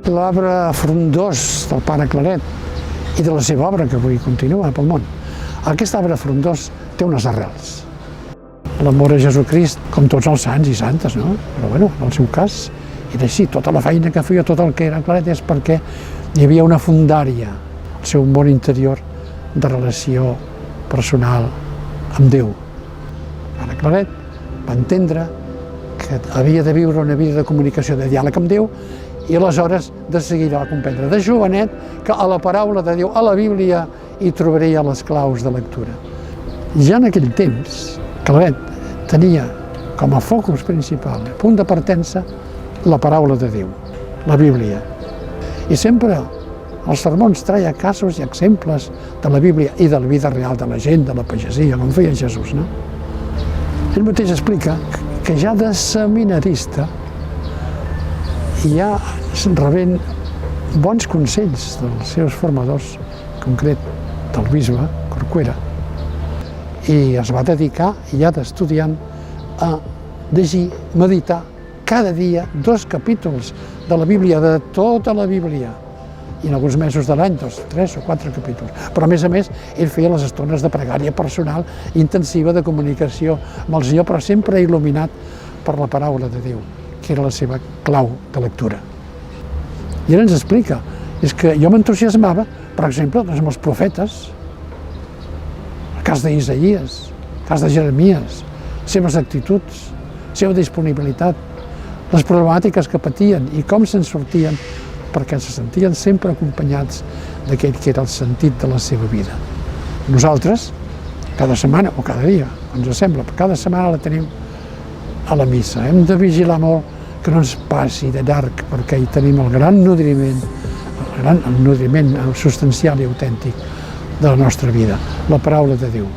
L'arbre frondós del pare Claret i de la seva obra, que avui continua pel món. Aquest arbre frondós té unes arrels. L'amor a Jesucrist, com tots els sants i santes, no? Però bueno, en el seu cas era així. Tota la feina que feia, tot el que era Claret és perquè hi havia una fundària al seu món interior de relació personal amb Déu. Pare Claret va entendre que havia de viure una vida de comunicació, de diàleg amb Déu, i aleshores de seguida va comprendre de jovenet que a la paraula de Déu, a la Bíblia, hi trobaria les claus de lectura. Ja en aquell temps, Claret tenia com a focus principal, punt de partença, la paraula de Déu, la Bíblia. I sempre als sermons treia casos i exemples de la Bíblia i de la vida real de la gent, de la pagesia, com feia Jesús, no? Ell mateix explica que ja de seminarista ja rebent bons consells dels seus formadors, en concret del bisbe Corcuera, i es va dedicar ja d'estudiant a llegir, meditar cada dia 2 capítols de la Bíblia, de tota la Bíblia, i en alguns mesos de l'any 2, 3 o 4 capítols. Però a més, ell feia les estones de pregària personal intensiva de comunicació amb el Senyor, però sempre il·luminat per la paraula de Déu, que era la seva clau de lectura. I ell ens explica, és que jo m'entusiasmava, per exemple, amb els profetes, el cas d'Isaïes, el cas de Jeremies, les seves actituds, la seva disponibilitat, les problemàtiques que patien i com se'n sortien, perquè se sentien sempre acompanyats d'aquell que era el sentit de la seva vida. Nosaltres, cada setmana o cada dia, ens sembla, però cada setmana la tenim a la missa. Hem de vigilar molt que no ens passi de llarg, perquè hi tenim el gran nodriment, el nodriment substancial i autèntic de la nostra vida, la paraula de Déu.